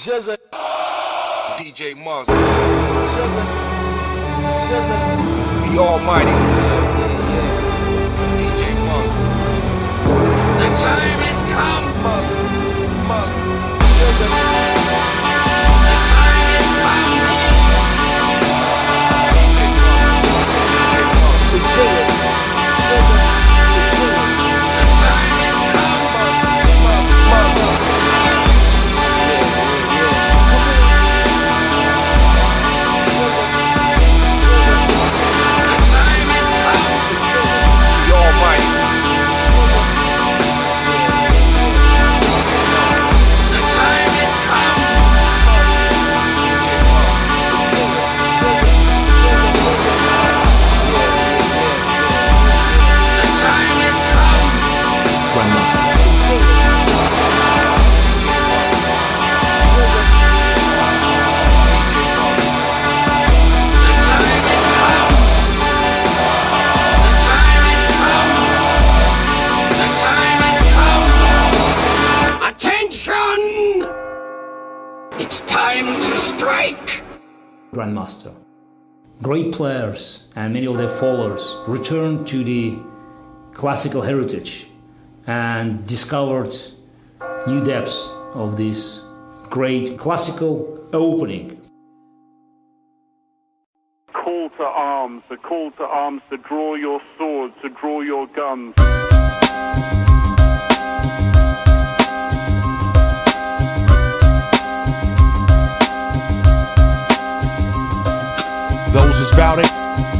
GZA. DJ Masta. GZA. The Almighty. DJ Masta. The time has come. GZA. The time has come. The chillest. The time has come. The time has come. The Almighty. The time has come. DJ Masta. The time has come. Grandmasters. The time has come. The time has come. The time has come. Attention! It's time to strike. Grandmaster. Great players and many of their followers returned to the classical heritage and discovered new depths of this great classical opening. Call to arms, the call to arms to draw your swords, to draw your guns. Those that's bout it,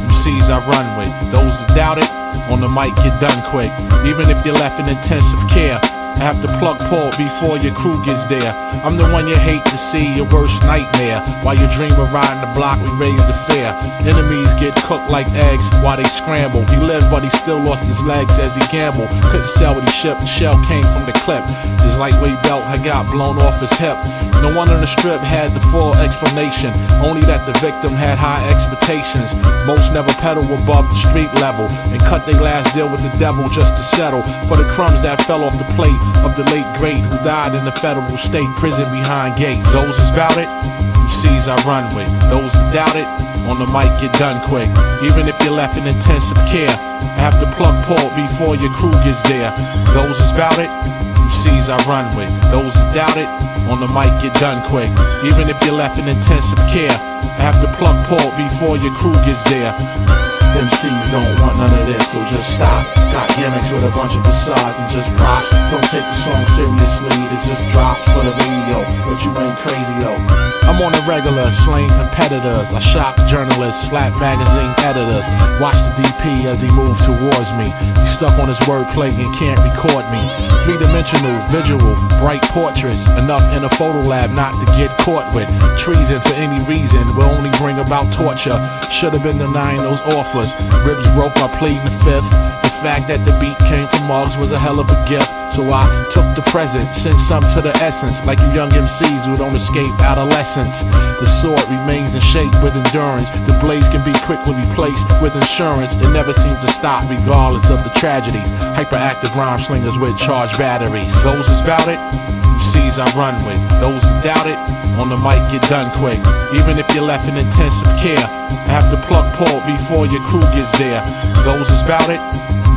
MCs I run with. Those that doubt it, on the mic get done quick. Even if you're left in intensive care, I have to plug Paul before your crew gets there. I'm the one you hate to see, your worst nightmare. While you dream of riding the block, we raise the fear. Enemies get cooked like eggs while they scramble. He lived but he still lost his legs as he gambled. Couldn't sell what he shipped, the shell came from the clip. His lightweight belt had got blown off his hip. No one on the strip had the full explanation, only that the victim had high expectations. Most never pedal above the street level and cut their last deal with the devil just to settle for the crumbs that fell off the plate of the late great who died in the federal state prison behind gates. Those that's bout it, MCs I run with. Those that doubt it, on the mic get done quick. Even if you're left in intensive care, I have to plug Paul before your crew gets there. Those that's bout it, MCs I run with. Those that doubt it, on the mic get done quick. Even if you're left in intensive care, I have to plug Paul before your crew gets there. MCs don't want none of this, so just stop. Got gimmicks with a bunch of facades and just props. Don't take the song seriously, it's just drops for the radio. But you ain't crazy though. I'm on a regular, slaying competitors. I shock journalists, slap magazine editors. Watch the DP as he moved towards me. He's stuck on his wordplay and can't record me. Three-dimensional, visual, bright portraits. Enough in a photo lab not to get caught with. Treason for any reason will only bring about torture. Should've been denying those offers. Ribs broke by pleading the fifth. The fact that the beat came from Muggs was a hell of a gift. So I took the present, sent some to the essence. Like you young MCs who don't escape adolescence. The sword remains in shape with endurance. The blades can be quickly replaced with insurance. It never seems to stop regardless of the tragedies. Hyperactive rhyme slingers with charged batteries. Those that's bout it, MCs I run with. Those that doubt it, on the mic get done quick. Even if you're left in intensive care, I have to plug Paul before your crew gets there. Those that's bout it,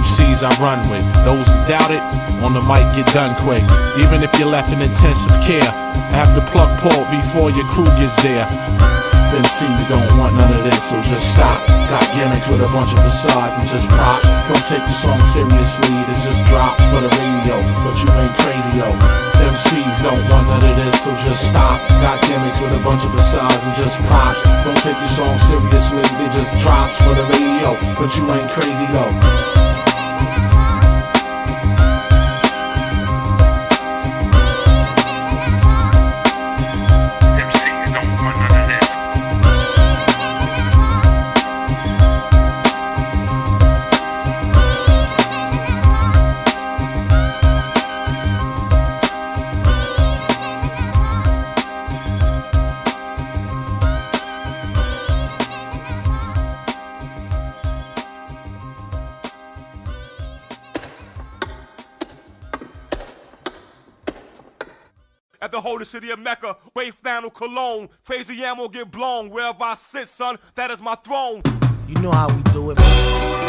MCs I run with. Those that doubt it, on the mic get done quick. Even if you're left in intensive care, I have to plug Paul before your crew gets there. MCs don't want none of this, so just stop. Got gimmicks with a bunch of facades and just props. Don't take the song seriously, it's just drops for the radio. But you ain't crazy though. MCs don't want none of this, so just stop. Got gimmicks with a bunch of facades and just props. Don't take the song seriously, they just drops for the radio. But you ain't crazy though. at the holy city of Mecca. Wave flannel cologne, crazy ammo get blown. Wherever I sit, son, that is my throne. You know how we do it, man.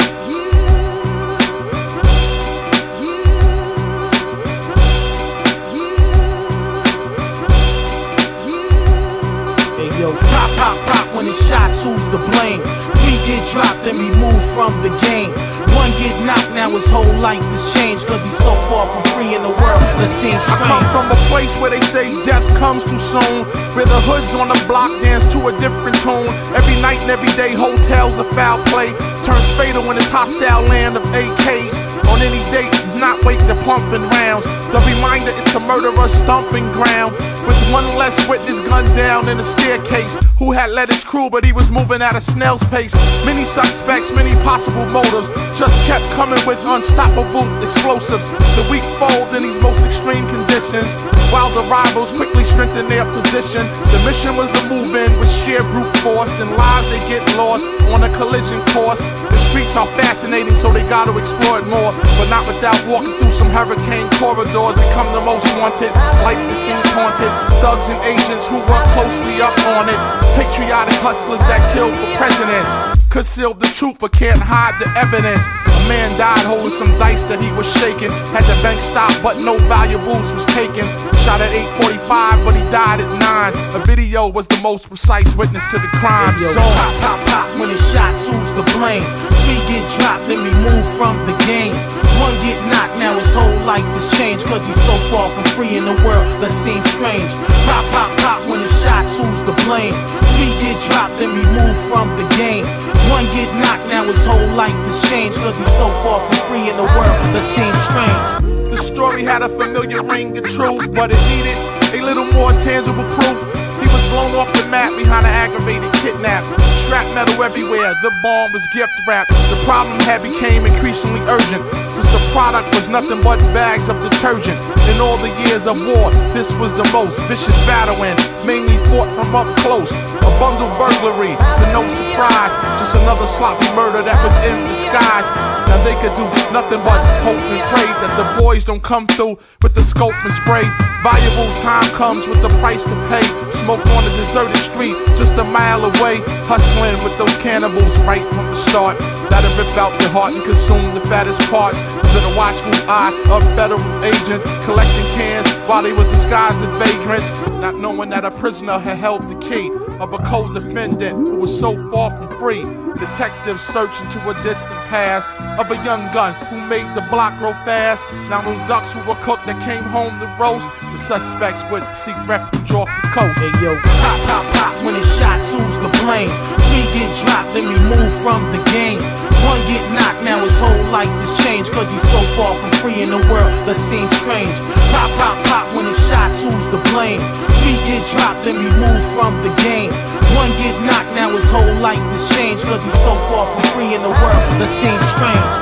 Hey yo, pop, pop, pop when it's shots, who's to blame? 3 get dropped, then we move from the game. 1 get knocked, now his whole life is changed, cause he's so far from free in the world that seems strange. I come from a place where they say death comes too soon, where the hoods on the block dance to a different tune. Every night and every day, hotels of foul play turns fatal in this hostile land of AKs. On any date, not wait the pumping rounds. The reminder it's a murderer's stomping ground. With 1 less witness gunned down in the staircase, who had led his crew but he was moving at a snail's pace. Many suspects, many possible motives, just kept coming with unstoppable explosives. The weak fold in these most extreme conditions, while the rivals quickly strengthened their position. The mission was to move in with sheer brute force, and lives they get lost on a collision course. The streets are fascinating, so they gotta explore it more, but not without walking through some hurricane corridors. Become the most wanted, life that seems haunted. Thugs and agents who work closely up on it. Patriotic hustlers that kill for presidents. Concealed the truth but can't hide the evidence. A man died holding some dice that he was shaking. Had the bank stop but no valuables was taken. Shot at 8:45 but he died at 9. A video was the most precise witness to the crime. Yo, pop, pop, pop when it's shots, who's to blame? 3 get dropped, then we move from the game. 1 get knocked, now his whole life is changed, cause he's so far from free in the world that seems strange. Pop, pop, pop when it's shots, who's to blame? 3 get dropped, then we move from the game. 1 get knocked, now his whole life is changed, cause he's so far from free in the world that seems strange. The story had a familiar ring of truth, but it needed a little more tangible proof. He was blown off the map behind an aggravated kidnap. Strap metal everywhere, the bomb was gift wrapped. The problem had became increasingly urgent, since the product was nothing but bags of detergent. In all the years of war, this was the most vicious battling, mainly fought from up close. A bundle burglary, to no surprise, just another sloppy murder that was in disguise. Now they could do nothing but hope and pray that the boys don't come through with the scope and spray. Valuable time comes with the price to pay. Smoke on a deserted street just a mile away, hustling with those cannibals right from the start. That'll rip out your heart and consume the fattest parts. Under the watchful eye of federal agents, collecting cans while they was disguised as vagrants, not knowing that a prisoner had held the key of a co-defendant who was so far from free. Detectives search into a distant past of a young gun who made the block grow fast. Now those ducks who were cooked that came home to roast, the suspects would seek refuge off the coast. Hey yo, pop, pop, pop when it's shots, who's to blame? 3 get dropped, then we move from the game. 1 get knocked, now his whole life is changed, cause he's so far from free in the world that seems strange. Pop, pop, pop when it's shots, who's to blame? 3 get dropped, then we move from the game. 1 get knocked, now his whole life is changed, cause he's so far from free in the world that seems strange.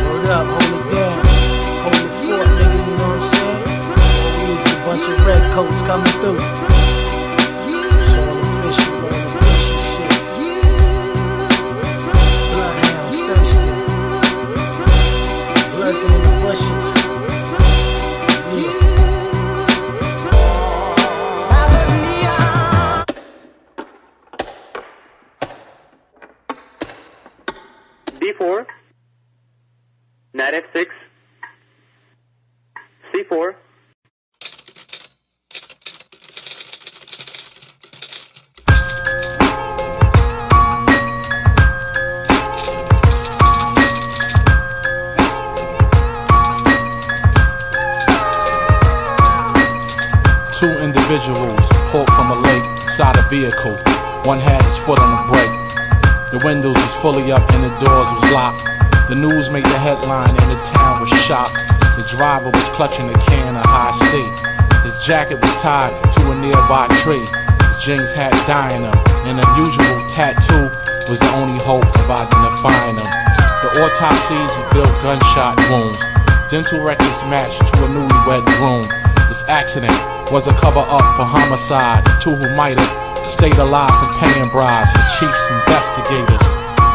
Hold up, hold it down, hold the fort, nigga, you know what I'm saying? Always a bunch of redcoats coming through. It's all official, man, official shit. Bloodhounds thirsty, lurking in the bushes. D4, Knight F6, C4. Two individuals pulled from a lake inside a vehicle. One had his foot on the brake. The windows was fully up and the doors was locked. The news made the headline and the town was shocked. The driver was clutching a can of high C. His jacket was tied to a nearby tree. His jeans had dye in them. An unusual tattoo was the only hope of identifying him. The autopsies revealed gunshot wounds. Dental records matched to a newlywed groom. This accident was a cover-up for homicide. Two who might have stayed alive from paying bribes. The chief's investigators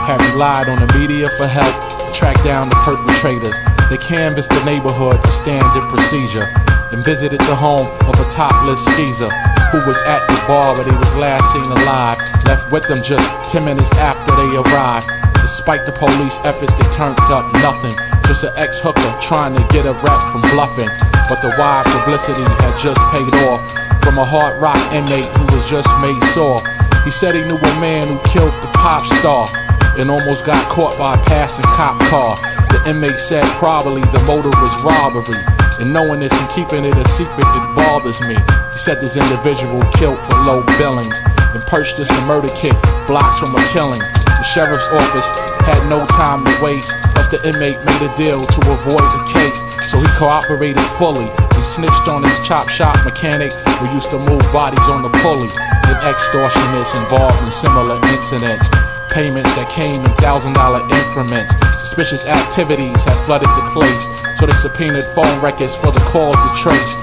had relied on the media for help to track down the perpetrators. They canvassed the neighborhood, a standard procedure. and visited the home of a topless skeezer who was at the bar where they was last seen alive. Left with them just 10 minutes after they arrived. Despite the police efforts, they turned up nothing. Just an ex-hooker trying to get a rap from bluffing. But the wide publicity had just paid off from a hard rock inmate who was just made sore. He said he knew a man who killed the pop star and almost got caught by a passing cop car. The inmate said probably the motive was robbery. And knowing this and keeping it a secret, it bothers me. He said this individual killed for low billings and purchased a murder kit blocks from a killing. The sheriff's office had no time to waste, plus the inmate made a deal to avoid the case. So he cooperated fully. He snitched on his chop shop mechanic who used to move bodies on the pulley. And extortionists involved in similar incidents. Payments that came in $1,000 increments. Suspicious activities had flooded the place, so they subpoenaed phone records for the cause to trace.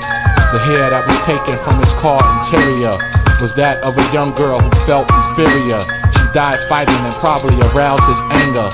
The hair that was taken from his car interior was that of a young girl who felt inferior. She died fighting and probably aroused his anger,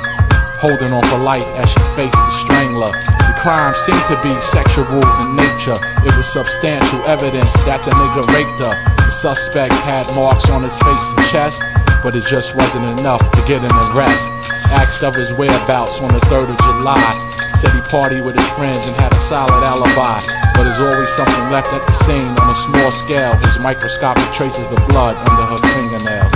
holding on for life as she faced the strangler. The crime seemed to be sexual in nature. It was substantial evidence that the nigga raped her. The suspects had marks on his face and chest, but it just wasn't enough to get an arrest. Asked of his whereabouts on the 3rd of July. Said he partied with his friends and had a solid alibi. But there's always something left at the scene on a small scale. There's microscopic traces of blood under her fingernails.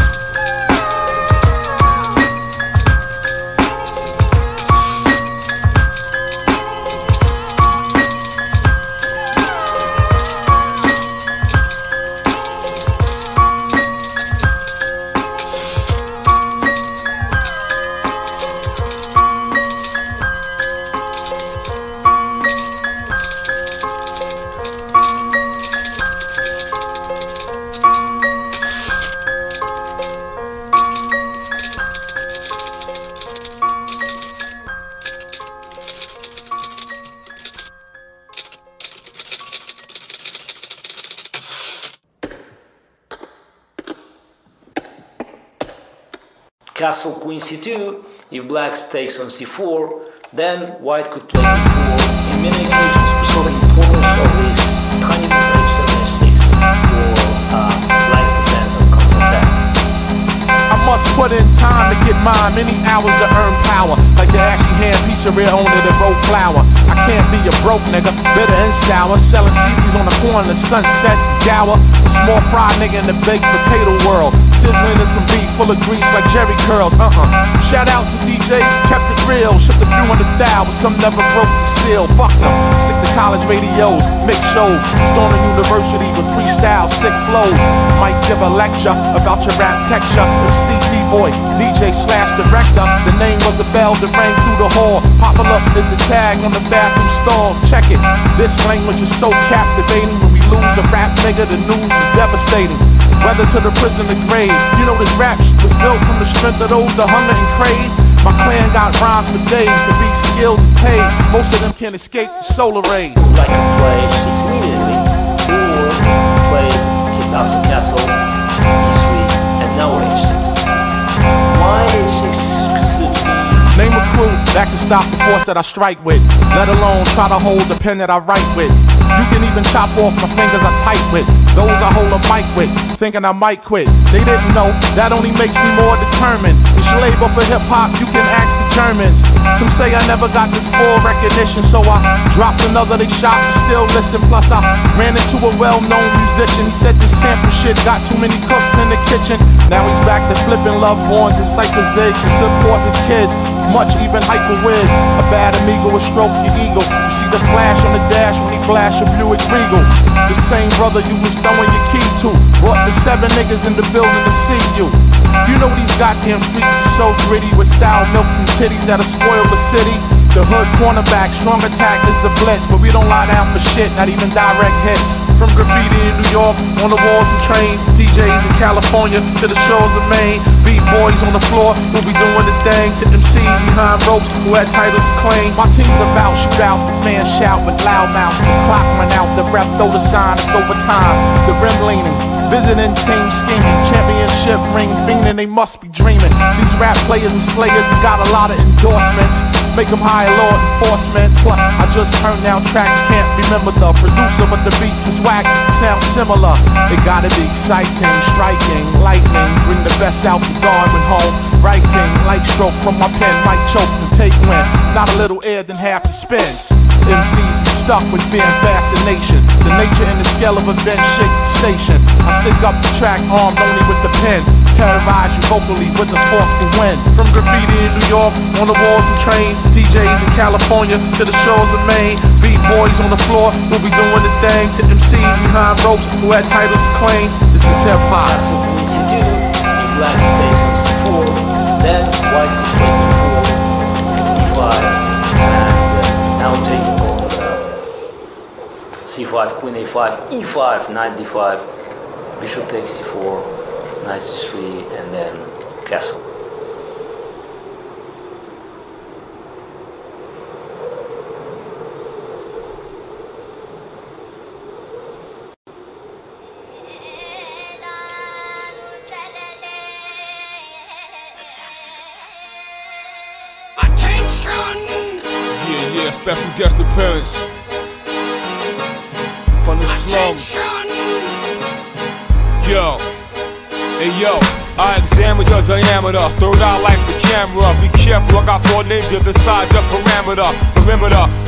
Castle queen c2, if black takes on c4, then white could play e4, in many occasions resolving the importance of this tiny move h7 h6 for black defense and counterattack. I must put in time to get mine, many hours to earn power. Like the ashy hand piece of rear owner that wrote flower. I can't be a broke nigga, bitter and sour, selling CDs on the corner, sunset, gower. A small fry nigga in the baked potato world, sizzling in some beef full of grease like Jerry curls. Shout out to DJs who kept it real, shipped a few $100,000, but some never broke the seal. Fuck them, stick to college radios, make shows, storming university with freestyle, sick flows. Might give a lecture about your rap texture. MC B-boy, DJ / director. The name was a bell that rang through the hall. Popular is the tag on the bathroom stall. Check it, this language is so captivating. When we lose a rap nigga, the news is devastating. Whether to the prison or grave, you know this rap shit was built from the strength of those that hunger and crave. My clan got rhymes for days, to be skilled and pays. Most of them can't escape the solar rays. Black can play h6 immediately, or play kids out to castle, e3, and now h6. Why h6 considered to be... Name a crew that can stop the force that I strike with, let alone try to hold the pen that I write with. You can even chop off my fingers I type with, those I hold a mic with, thinking I might quit. They didn't know, that only makes me more determined. It's your label for hip-hop, you can ask the Germans. Some say I never got this full recognition, so I dropped another, they shop and still listen. Plus I ran into a well-known musician. He said this sample shit got too many cooks in the kitchen. Now he's back to flipping love horns and cypher zigs to support his kids. Much even hyper whiz, a bad amigo will stroke your ego. You see the flash on the dash when he blast your Buick Regal. The same brother you was throwing your key to brought the 7 niggas in the building to see you. You know these goddamn streets are so gritty, with sour milk from titties that'll spoil the city. The hood cornerback, strong attack is the blitz, but we don't lie down for shit, not even direct hits. From graffiti in New York, on the walls and trains, DJs in California to the shores of Maine. B-boys on the floor who be doing the thing to MCs behind ropes who had titles to claim. My team's about shootouts, the fans shout with loud mouths. The clock run out, the ref throw the sign, it's overtime. The rim leaning, visiting team scheming, championship ring fiending, they must be dreaming. These rap players and slayers and got a lot of endorsements. Make them hire law enforcement. Plus, I just turned down tracks, can't remember the producer, but the beats was whack, sound similar. It gotta be exciting, striking, lightning, bring the best out the guard when home. Writing, light stroke from my pen, might choke and take win. Not a little air, then half the spins. MCs be stuck with fear and fascination. The nature and the scale of events shake the station. I stick up the track, armed only with the pen. Terrorize you vocally with the forceful wind. From graffiti in New York, on the walls and trains, DJs in California, to the shores of Maine. B-boys on the floor who be doing the thing to MCs behind ropes who had titles to claim. This is hip-hop. That's what we need to do. If black stays on C4, then white could play B4, C5, and now taking on C5, Queen A5, E5, Knight D5, Bishop takes C4, Knight C3, and then Castle. Yeah, special guest appearance from the slums. Yo, hey yo, I examine your diameter, throw it out like the camera. Be careful, I got 4 ninjas inside your perimeter.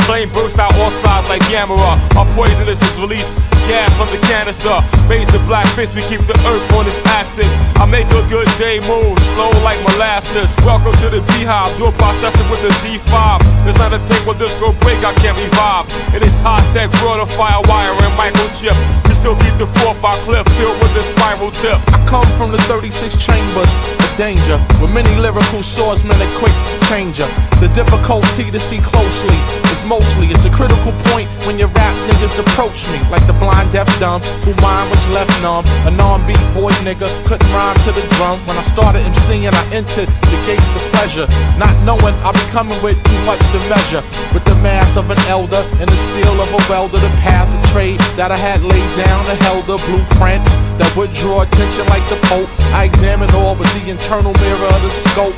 Flame burst out all sides like Gamma. My poisonous is released, gas from the canister. Raise the black fist, we keep the earth on its axis. I make a good day move, slow like molasses. Welcome to the beehive, do a processing with the G5. There's not a tape where this go break, I can't revive. It is high-tech, broader fire wire and microchip. We still keep the 4-5 clip filled with the spiral tip. I come from the 36 chambers of danger, with many lyrical swordsmen and quick to change ya. The difficulty to see closely is mostly, it's a critical point when your rap niggas approach me like the blind deaf dumb who mind was left numb. A non-beat boy nigga couldn't rhyme to the drum. When I started MCing, I entered the gates of pleasure, not knowing I'll be coming with too much to measure. With the math of an elder and the steel of a welder, the path of trade that I had laid down and held a blueprint that would draw attention like the Pope. I examined all with the internal mirror of the scope.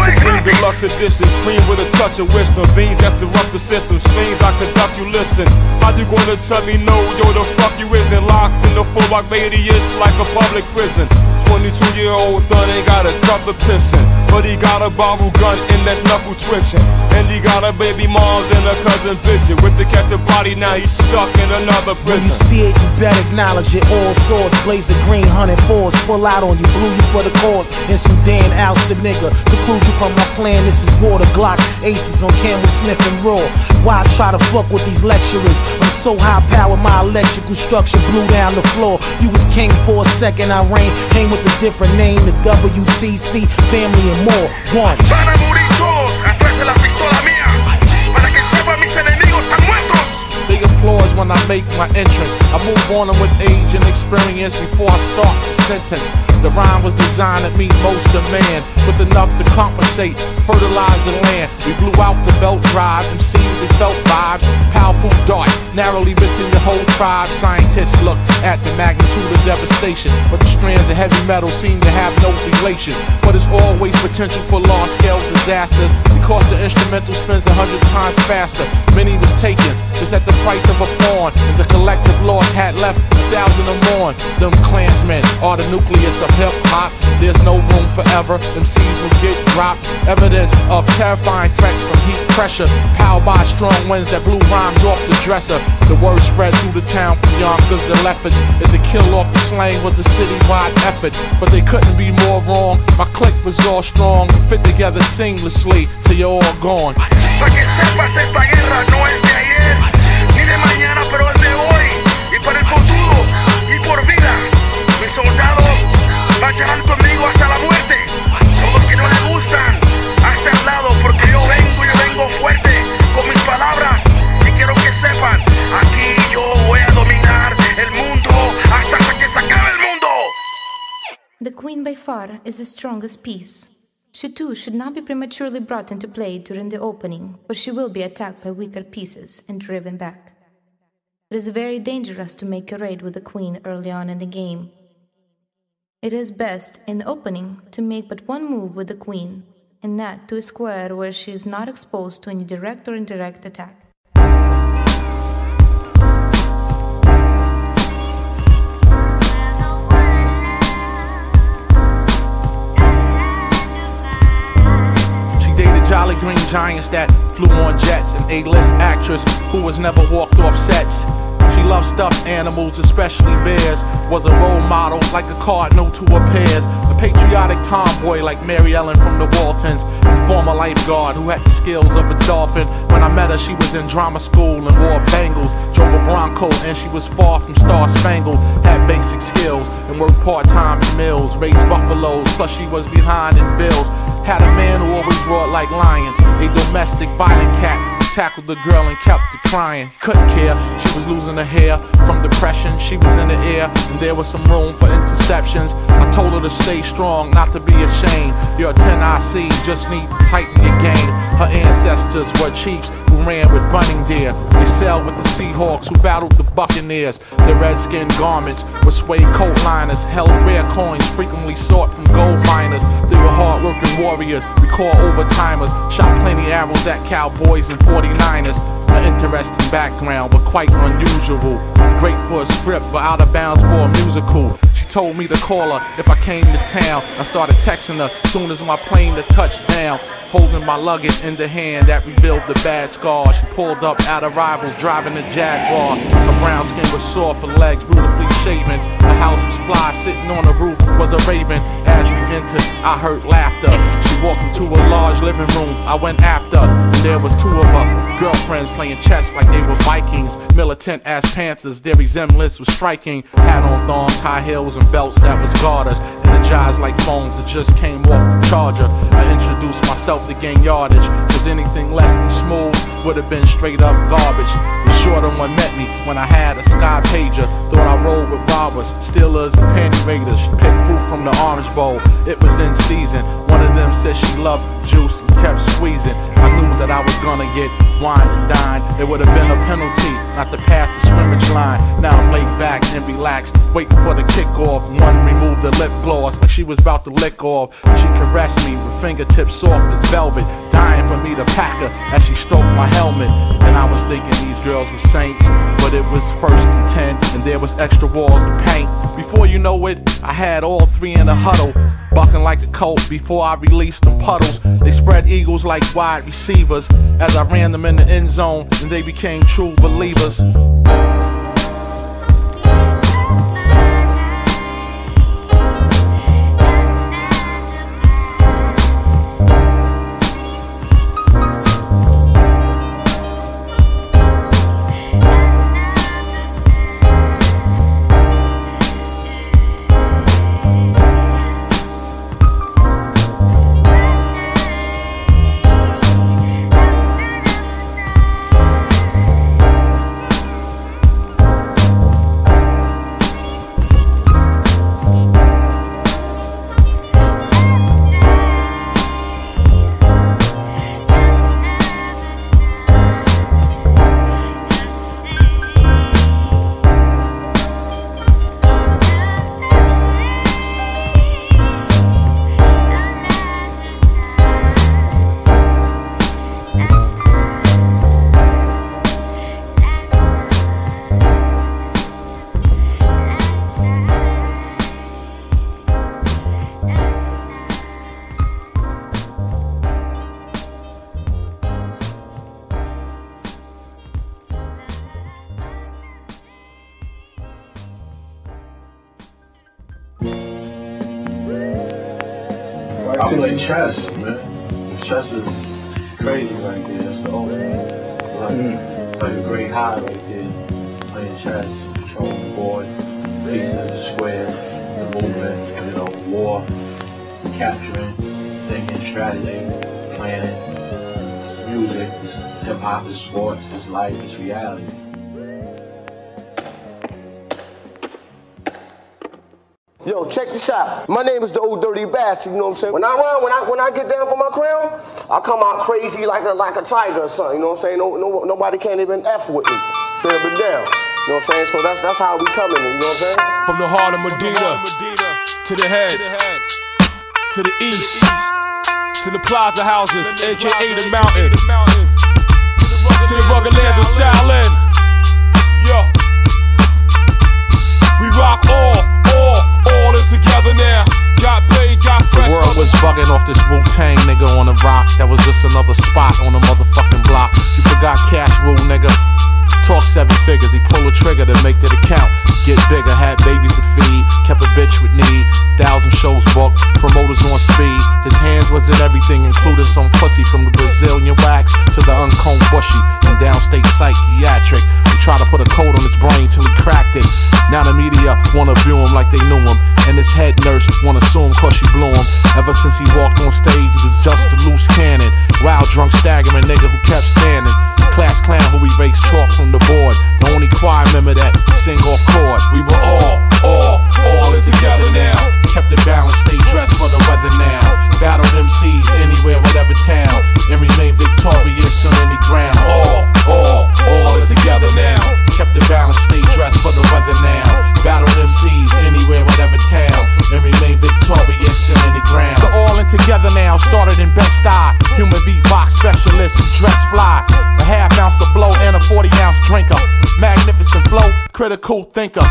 Supreme deluxe edition, cream with a touch of wisdom. Beans that disrupt the system, strings I conduct you listen. How you gonna tell me no, yo, the fuck you isn't? Locked in the 4-block radius like a public prison. 22-year-old thug ain't got a cup of pissing, but he got a bottle gun and that's knuckle twitching. And he got a baby moms and a cousin bitchin'. With the catch a body, now he's stuck in another prison. When you see it, you better acknowledge it. All swords, blaze of green, 104s. Pull out on you, blew you for the cause. In Sudan, oust the nigga. Seclude you from my plan, this is Water Glock. Aces on camera sniffing raw. Why try to fuck with these lecturers? I'm so high powered, my electrical structure blew down the floor. You was king for a second, I reigned. Came with a different name, the WTC, family and more. One. Van a morir todos, atrás de la pistola mía, para que sepan mis enemigos están muertos. They applause when I make my entrance. I move on them with age and experience before I start the sentence. The rhyme was designed to meet most of man, with enough to compensate, fertilize the land. We blew out the belt drive, MCs they felt vibes, powerful darts, narrowly missing the whole tribe. Scientists look at the magnitude of devastation, but the strands of heavy metal seem to have no relation. But there's always potential for large-scale disasters, because the instrumental spins 100 times faster. Many was taken, just at the price of a pawn, and the collective loss had left 1,000 or more. Them Klansmen are the nucleus of hip-hop. There's no room forever, MCs will get dropped. Evidence of terrifying threats from heat pressure, powered by strong winds that blew rhymes off the dresser. The word spread through the town from Yonkers to Lefferts, is to kill off the slang was a citywide effort. But they couldn't be more wrong, my clique was all strong, fit together seamlessly till you're all gone. Pa' que sepas, esta guerra no es de ayer, ni de mañana, pero es de hoy, y para el futuro, y por vida. Mis soldados marcharán conmigo hasta la muerte. Todos los que no le gustan, a este lado, porque yo vengo fuerte con mis palabras. Y quiero que sepan, aquí yo voy a dominar far is the strongest piece. She too should not be prematurely brought into play during the opening, for she will be attacked by weaker pieces and driven back. It is very dangerous to make a raid with the queen early on in the game. It is best, in the opening, to make but one move with the queen, and that to a square where she is not exposed to any direct or indirect attack. Jolly green giants that flew on jets, an A-list actress who has never walked off sets. She loved stuffed animals, especially bears. Was a role model like a cardinal to her peers. A patriotic tomboy like Mary Ellen from the Waltons. And former lifeguard who had the skills of a dolphin. When I met her, she was in drama school and wore bangles. Drove a Bronco and she was far from star-spangled. Had basic skills and worked part-time in mills. Raised buffaloes, plus she was behind in bills. Had a man who always roared like lions. A domestic violent cat who tackled the girl and kept her crying. Couldn't care, she was losing her hair from depression. She was in the air and there was some room for interceptions. I told her to stay strong, not to be ashamed. You're a 10 IC, just need to tighten your game. Her ancestors were chiefs who ran with running deer. They sailed with the Seahawks who battled the Buccaneers. The redskin garments were suede coat liners. Held rare coins frequently sought from gold miners. They were hard-working warriors, we call overtimers. Shot plenty arrows at cowboys and 49ers. An interesting background, but quite unusual. Great for a script, but out of bounds for a musical. She told me to call her if I came to town. I started texting her soon as my plane to touch down. Holding my luggage in the hand that revealed the bad scars. She pulled up at arrivals driving a Jaguar. Her brown skin was soft, her legs beautifully shaven. The house was fly, sitting on the roof was a raven. As we entered, I heard laughter. She walked into a large living room, I went after. And there was two of her girlfriends playing chess like they were Vikings. Militant as Panthers, their resemblance was striking. Hat on thongs, high heels and belts that was garters. Energized like phones that just came off the charger. I introduced myself to gain yardage, cause anything less than smooth would have been straight up garbage. The shorter one met me when I had a sky pager. Thought I rolled with robbers, stealers, and panty raiders. She picked fruit from the orange bowl, it was in season. One of them said she loved juice and kept squeezing. I knew that I was gonna get wine and dine. It would have been a penalty not to pass the scrimmage line. Now I'm laid back and relaxed, waiting for the kickoff. One removed the lip gloss like she was about to lick off. She caressed me with fingertips soft as velvet, dying for me to pack her as she stroked my helmet. And I was thinking these girls were saints, but it was 1st and 10 and there was extra walls to paint. Before you know it, I had all three in a huddle, bucking like a colt before I released them puddles. They spread eagles like wide receivers as I ran them in the end zone, and they became true believers. I play chess, man. Chess is crazy right there. It's the ultimate. It's like a great high right there. Playing chess, controlling the board, pieces, the squares, the movement, you know, war, capturing, thinking, strategy, planning. It's music, it's hip hop, it's sports, it's life, it's reality. Yo, check this out. My name is the old dirty bastard, you know what I'm saying? When I run, when I get down for my crown, I come out crazy like a tiger or something, you know what I'm saying? Nobody can't even F with me. Straight up and down. You know what I'm saying? So that's how we coming, you know what I'm saying? From the heart of Medina to the head, to the east, to the plaza houses, aka the mountain, to the rugged lands of Shaolin. Yo, we rock all it together now. Got paid, got fresh. The world was bugging off this Wu-Tang nigga on the rock. That was just another spot on the motherfucking block. You forgot cash rule, nigga. Talk 7 figures, he pull a trigger to make that account. Get bigger, had babies to feed, kept a bitch with need. 1,000 shows booked, promoters on speed. His hands was in everything, including some pussy from the Brazilian wax to the uncombed bushy and downstate psychiatric. We tried to put a code on his brain till he cracked it. Now the media wanna view him like they knew him, and his head nurse wanna sue him cause she blew him. Ever since he walked on stage, he was just a loose cannon. Wild, drunk, staggering nigga who kept standing. Class clown who erased chalk from the board. The only choir member that sing off chord. We were all in together now. Kept it balanced, stay dressed for the weather now. Battled MCs anywhere, whatever town, and remain victorious on any ground. All in together now. Kept it balanced, stay dressed for the weather now. Battled MCs anywhere, whatever town, and remain victorious on any ground. The all in together now started in Bed-Stuy. Human beatbox specialist who dress fly. A half-ounce of blow and a 40-ounce drinker. Magnificent flow, critical thinker.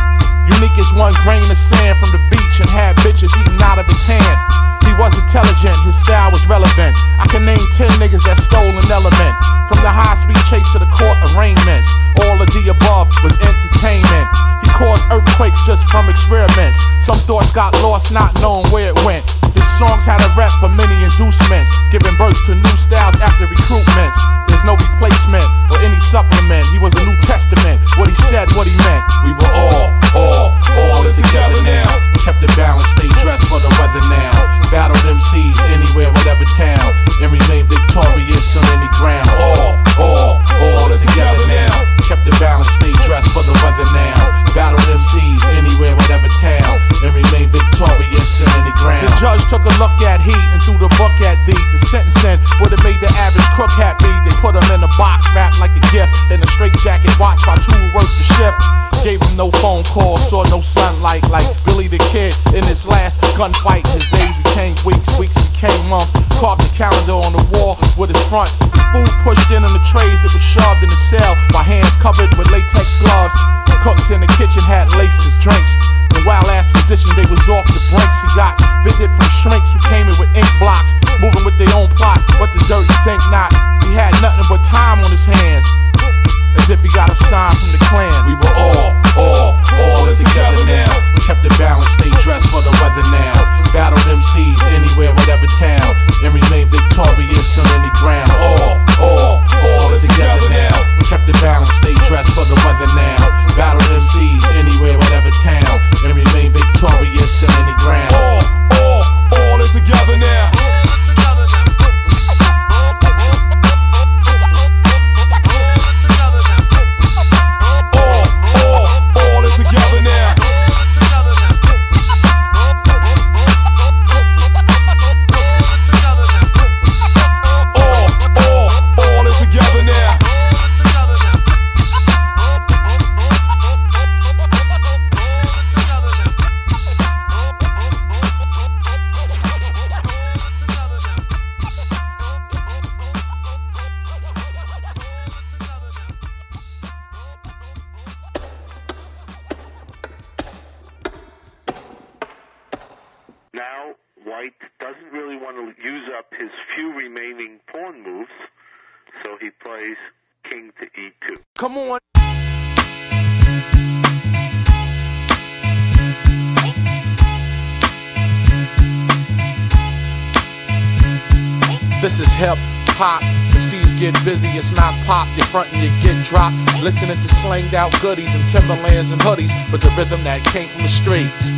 Unique as 1 grain of sand from the beach and had bitches eating out of his hand. He was intelligent, his style was relevant. I can name 10 niggas that stole an element. From the high-speed chase to the court arraignments, all of the above was entertainment. He caused earthquakes just from experiments. Some thoughts got lost not knowing where it went. His songs had a rep for many inducements, giving birth to new styles after recruitments. There's no replacement or any supplement. He was a New Testament. What he said, what he meant. We were all in together now. Kept it balanced, stay dressed for the weather now. Battled MCs anywhere, whatever town, and remain victorious on any ground. All in together now. Kept it balanced, stay dressed for the weather now. Battled MCs anywhere, whatever town, and remain victorious on any ground. The judge took a look at Heat and threw the book at thee. The sentencing would have made the average crook happy. They put him in a box wrapped like a gift, in a straight jacket, watched by 2 who worked the shift. Gave him no phone call, saw no sunlight, like Billy the Kid in his last gunfight. His days became weeks, weeks became months. Carved the calendar on the wall with his fronts. His food pushed in the trays that was shoved in the cell, while hands covered with latex gloves. The cooks in the kitchen had laced his drinks. The wild-ass physician, they was off the brinks. He got visit from shrinks who came in with ink blocks, moving with their own plot, but the dirty think not. He had nothing but time on his hands, as if he got a sign from the clan. We were all in together now. Kept it balanced, stay dressed for the weather now. Battled MCs anywhere, whatever town, and remain victorious on any ground. All in together now. Kept it balanced, stay dressed for the weather now. Battled MCs anywhere, whatever town, and remain victorious on any ground. All in together now. Together now. All is together now. Now, White doesn't really want to use up his few remaining pawn moves, so he plays king to e2. Come on. This is hip hop. MCs get busy, it's not pop. You're frontin', you get dropped. Listening to slanged out goodies and Timberlands and hoodies, but the rhythm that came from the streets.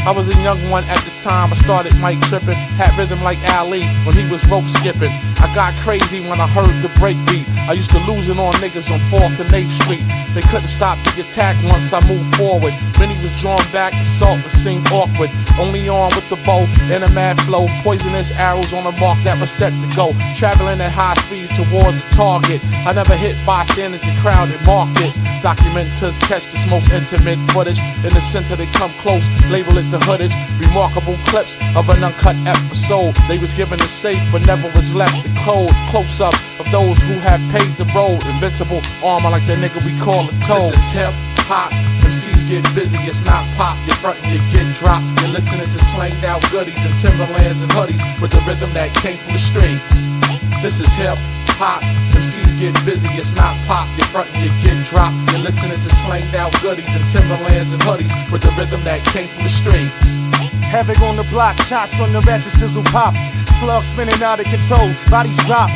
I was a young one at the time, I started mic tripping. Had rhythm like Ali when he was rope skipping. I got crazy when I heard the breakbeat. I used to lose it on niggas on 4th and 8th Street. They couldn't stop the attack once I moved forward. Many was drawn back, the salt would seem awkward. Only on with the bow and a mad flow. Poisonous arrows on a mark that was set to go. Traveling at high speeds towards the target. I never hit bystanders in crowded markets. Documenters catch this most intimate footage. In the center they come close, label it the hoodage. Remarkable clips of an uncut episode. They was given a safe but never was left the code. Close up of those who have paved the road. Invincible armor like the nigga we call a toe. This is hip hop. MCs get busy, it's not pop. You're frontin', you get dropped. You're listening to slanged out goodies and Timberlands and hoodies with the rhythm that came from the streets. This is hip hop. MCs get busy, it's not pop. You're frontin', you get dropped. You're listening to slanged out goodies and Timberlands and hoodies with the rhythm that came from the streets. Havoc on the block, shots from the ratchet sizzle pop. Slugs spinning out of control, bodies drop.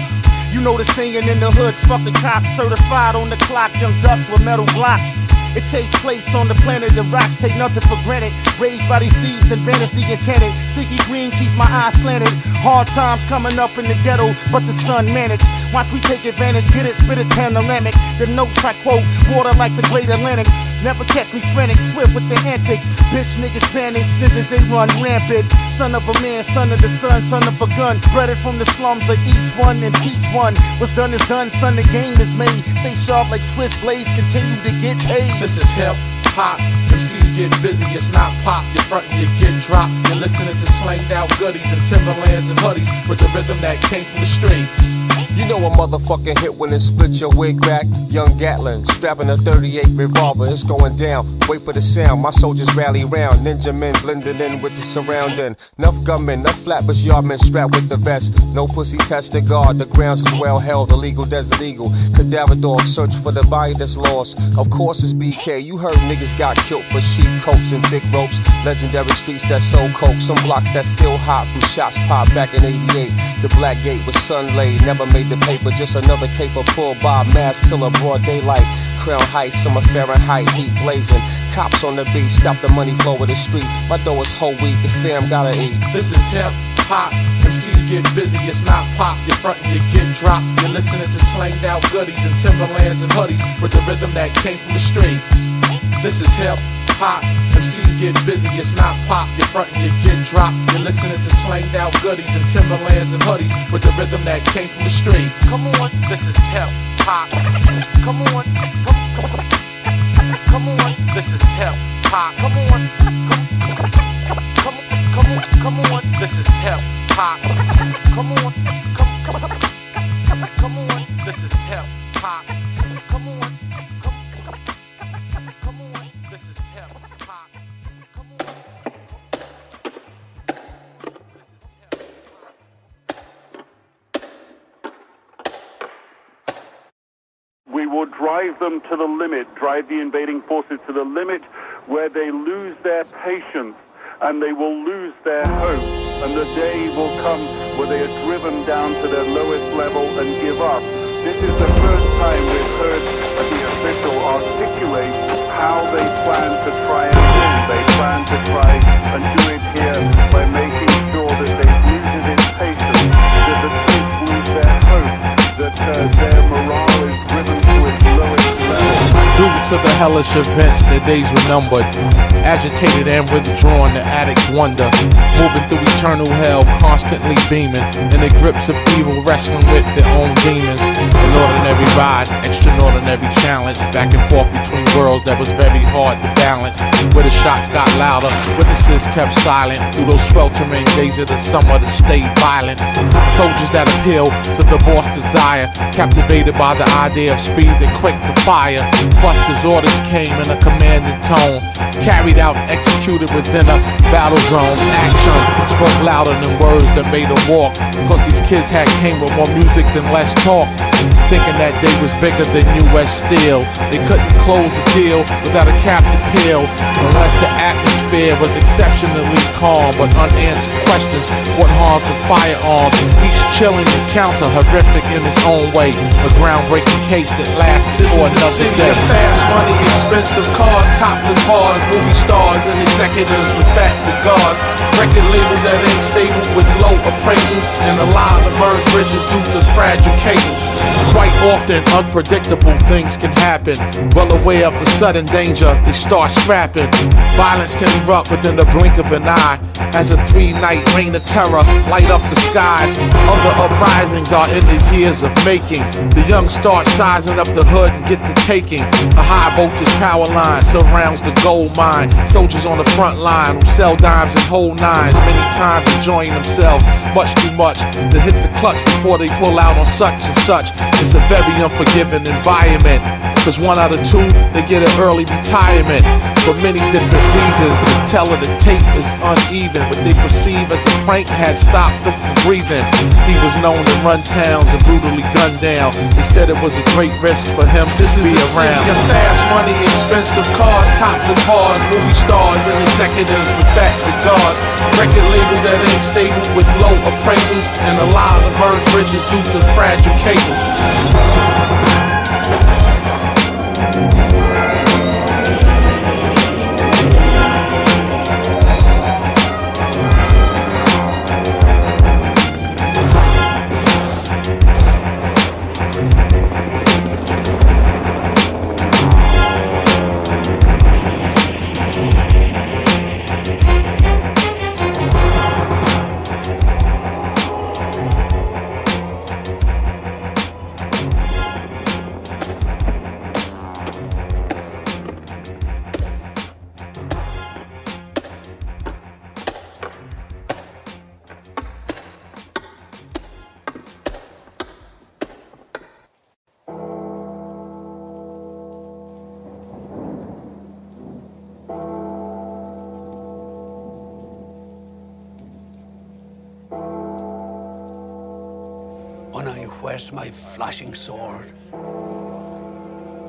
You know the singing in the hood, fuck the cops. Certified on the clock, young ducks with metal blocks. It takes place on the planet, the rocks take nothing for granted. Raised by these thieves and bandits, the enchanted. Sticky green keeps my eyes slanted. Hard times coming up in the ghetto, but the sun managed. Once we take advantage, get it, spit it panoramic. The notes I quote, water like the great Atlantic. Never catch me frantic, swift with the antics. Bitch niggas panic, snitches, they run rampant. Son of a man, son of the sun, son of a gun. Bred it from the slums of each one and teach one. What's done is done, son, the game is made. Stay sharp like Swiss blades, continue to get paid. This is hip hop. MCs get busy, it's not pop. You're frontin', you get dropped. You're listening to slanged out goodies and Timberlands and hoodies with the rhythm that came from the streets. You know a motherfucking hit when it split your wig back. Young Gatlin, strapping a 38 revolver, it's going down. Wait for the sound, my soldiers rally round. Ninja men blending in with the surrounding. Enough gunmen, enough flatbush yardmen strapped with the vest. No pussy test to guard, the grounds is well held. Illegal desert eagle, cadaver dog search for the body that's lost. Of course it's BK, you heard niggas got killed for sheep coats and thick ropes. Legendary streets that sold coke, some blocks that still hot from shots popped back in '88. The Black Gate was sun laid, never made the paper, just another caper pulled by a mass killer, broad daylight. Crown Heights, summer Fahrenheit, heat blazing. Cops on the beat, stop the money flow of the street. My dough is whole wheat, the fam gotta eat. This is hip hop. MCs get busy, it's not pop. You're frontin', you get dropped. You're listening to slanged out goodies and Timberlands and hoodies with the rhythm that came from the streets. This is hip hop. MCs get busy, it's not pop. You're frontin', you get dropped. You're listening to slanged out goodies and Timberlands and hoodies with the rhythm that came from the streets. Come on, this is hip hop. come on, come on, This is hip hop. come on, come on, This is hip hop. come on, come on, This is hip hop. come on, come on, This is hip hop. come on. We will drive them to the limit, drive the invading forces to the limit where they lose their patience and they will lose their hope. And the day will come where they are driven down to their lowest level and give up. This is the first time we've heard the official articulate how they plan to try and win. They plan to try and do it here by making sure that they lose its patience, that the troops lose their hope, that their morale is driven to its lowest level. Due to the hellish events, the days were numbered. Agitated and withdrawn, the addicts wonder. Moving through eternal hell, constantly beaming. In the grips of evil, wrestling with their own demons. An ordinary ride, extraordinary challenge. Back and forth between worlds that was very hard to balance. Where the shots got louder, witnesses kept silent. Through those sweltering days of the summer that stayed violent. Soldiers that appeal to the boss' desire. Captivated by the idea of speed and quick to fire. Plus his orders came in a commanding tone. Carried out, executed within a battle zone. Action spoke louder than words that made them walk. Cause these kids had came with more music than less talk. thinking that they was bigger than U.S. Steel. They couldn't close the deal without a captive pill, unless the atmosphere was exceptionally calm. But unanswered questions, what harms with firearms? Each chilling encounter, horrific in its own way. A groundbreaking case that lasted for another day. Fast money, expensive cars, topless bars, movie stars, and executives with fat cigars. Record labels that ain't stable with low appraisals, and a lot of burned bridges due to fragile cables. Quite often, unpredictable things can happen. Well aware of the sudden danger, they start scrapping. Violence can erupt within the blink of an eye, as a 3-night reign of terror light up the skies. Other uprisings are in the years of making. The young start sizing up the hood and get to taking. A high voltage power line surrounds the gold mine. Soldiers on the front line who sell dimes and whole nines, many times enjoying themselves much too much to hit the clutch before they pull out on such and such. It's a very unforgiving environment, cause 1 out of 2, they get an early retirement. For many different reasons, the tell of the tape is uneven. What they perceive as a prank had stopped them from breathing. He was known to run towns and brutally gunned down. They said it was a great risk for him to be around. City of fast money, expensive cars, topless bars, movie stars, and executives with fat cigars. Record labels that ain't stable with low appraisals, and a lot of burned bridges due to fragile cables. When I whet my flashing sword,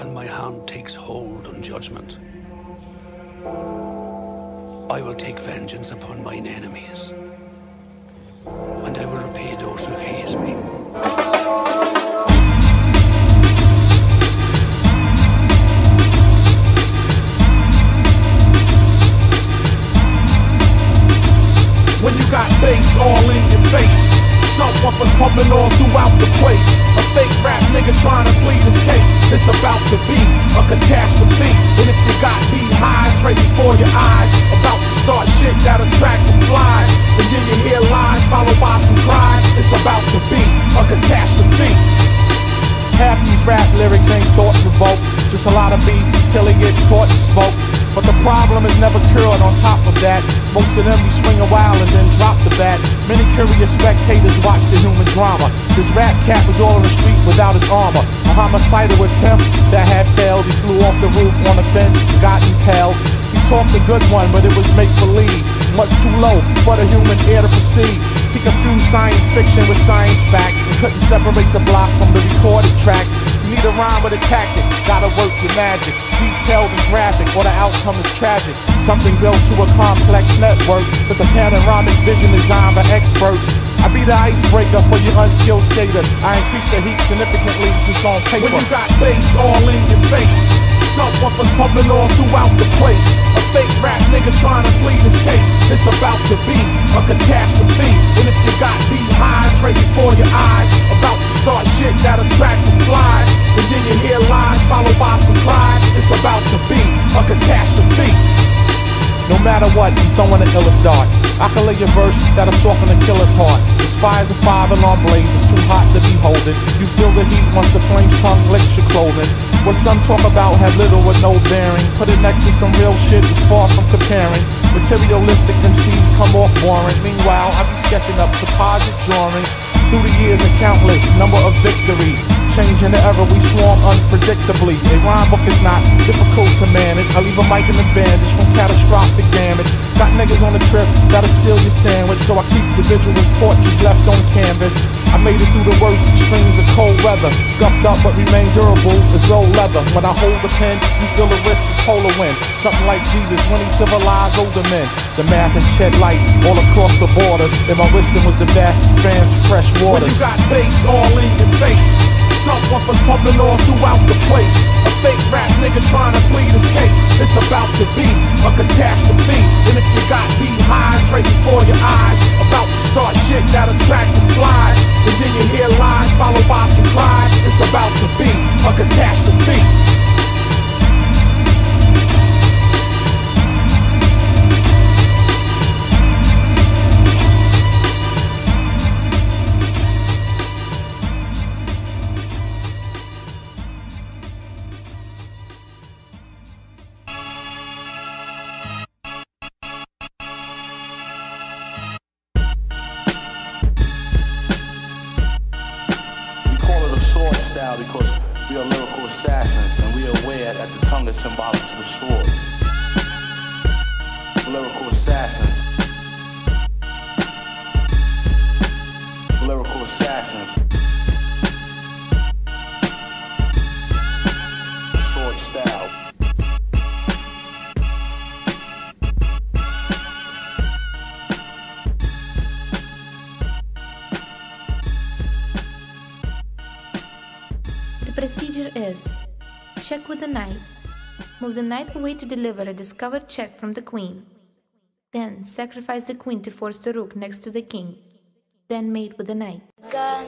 and my hand takes hold on judgment, I will take vengeance upon mine enemies, and I will repay those who hate me. When you got bass all in your face, subwoofers pumping all throughout the place. A fake rap nigga trying to plead his case. It's about to be a catastrophe. And if you got beehives right before your eyes, about to start shit that attract the flies, and then you hear lies followed by some cries, it's about to be a catastrophe. Half these rap lyrics ain't thought-provoked, just a lot of beef until they get caught in smoke. But the problem is never cured. On top of that, most of them be swing a while and then drop the bat. Many curious spectators watch the human drama. This rap cat was all on the street without his armor. A homicidal attempt that had failed. He flew off the roof on a fence, got impaled. He talked a good one, but it was make-believe, much too low for the human ear to perceive. He confused science fiction with science facts and couldn't separate the block from the recorded tracks. You need a rhyme with a tactic, gotta work your magic. Detailed and graphic, or the outcome is tragic. Something built to a complex network with a panoramic vision designed by experts. I be the icebreaker for your unskilled skaters. I increase the heat significantly just on paper. When you got bass all in your face, subwoofers pumping all throughout the place. A fake rap nigga trying to plead his case. It's about to be a catastrophe. And if you got beehives right before your eyes, about to start shit that attract the flies, and then you hear lies followed by some cries, it's about to be a catastrophe. No matter what, I'm throwing an illa dart. I can lay a verse that'll soften a killer's heart. This fire's a 5-alarm blaze, it's too hot to be holding. You feel the heat once the flames tongue licks your clothing. What some talk about have little or no bearing. Put it next to some real shit is far from comparing. Materialistic MCs come off boring. Meanwhile, I be sketching up composite drawings through the years and countless number of victories. change in the era we swarm unpredictably. A rhyme book is not difficult to manage. I leave a mic in the bandage from catastrophic damage. Got niggas on the trip that'll steal your sandwich, so I keep the visual portraits left on canvas. I made it through the worst extremes of cold weather. Scuffed up but remain durable as old leather. When I hold the pen, you feel the wrist of polar wind. Something like Jesus when he civilized older men. The math has shed light all across the borders, and my wisdom was the vast expanse of fresh waters. When you got bass all in your face, subwoofers pumping all throughout the place. A fake rap nigga trying to plead his case. It's about to be a catastrophe. And if you got beehives right before your eyes, about to start shit that attract the flies, and then you hear lies followed by surprise. It's about to be a catastrophe. Because we are lyrical assassins and we are aware that the tongue is symbolic to the sword. Lyrical assassins. Lyrical assassins. Sword style. The procedure is: check with the knight, move the knight away to deliver a discovered check from the queen, then sacrifice the queen to force the rook next to the king, then mate with the knight. Gun.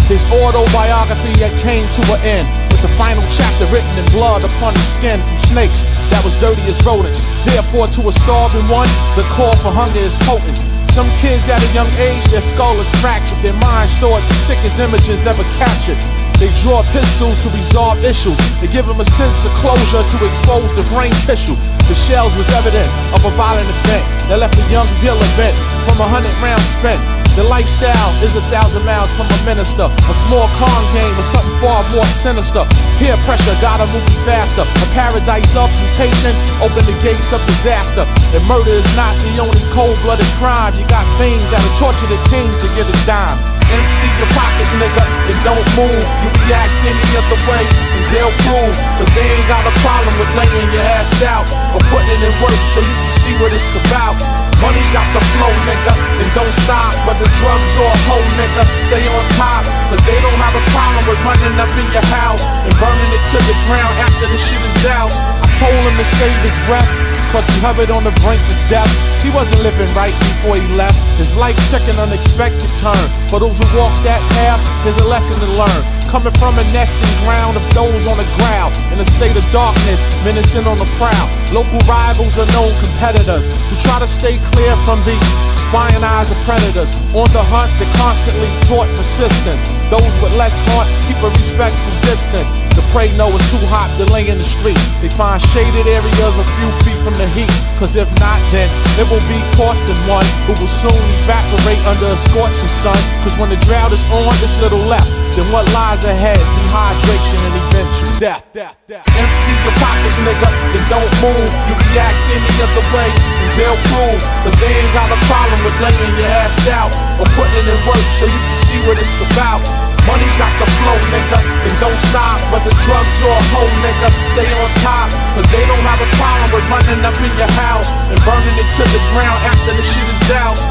His autobiography had came to an end, with the final chapter written in blood upon his skin from snakes that was dirty as rodents. Therefore, to a starving one, the call for hunger is potent. Some kids at a young age, their skull is fractured, their mind stored the sickest images ever captured. They draw pistols to resolve issues. They give them a sense of closure to expose the brain tissue. The shells was evidence of a violent event that left a young dealer bent from 100 rounds spent. The lifestyle is 1,000 miles from a minister. A small con game or something far more sinister. Peer pressure gotta move you faster. A paradise of temptation, open the gates of disaster. And murder is not the only cold-blooded crime. You got fiends that'll torture the teens to get a dime. Empty your pockets, nigga, and don't move. You react any other way, and they'll prove. Cause they ain't got a problem with laying your ass out or putting in work so you can see what it's about. Money got the flow, nigga, and don't stop. Whether drugs or a hoe, nigga, stay on top. Cause they don't have a problem with running up in your house and burning it to the ground after the shit is doused. I told him to save his breath, cause he hovered on the brink of death. He wasn't living right before he left. His life took an unexpected turn. For those who walk that path, there's a lesson to learn. Coming from a nesting ground of those on the ground, in a state of darkness, menacing on the prowl. Local rivals are known competitors who try to stay clear from the spying eyes of predators. On the hunt, they constantly taught persistence. Those with less heart keep a respectful distance. The prey know it's too hot to lay in the street. They find shaded areas a few feet from the heat. Cause if not, then it will be costing one who will soon evaporate under a scorching sun. Cause when the drought is on, there's little left. Then what lies ahead? Dehydration and eventual death. Empty your pockets, nigga, and don't move. You react any other way, and they'll prove. Cause they ain't got a problem with laying your ass out or putting in work so you can see what it's about. Money got the flow, nigga, and don't stop. Whether drugs or a hoe, nigga, stay on top. Cause they don't have a problem with running up in your house and burning it to the ground after the shit is doused.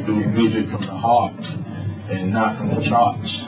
do music from the heart and not from the charts.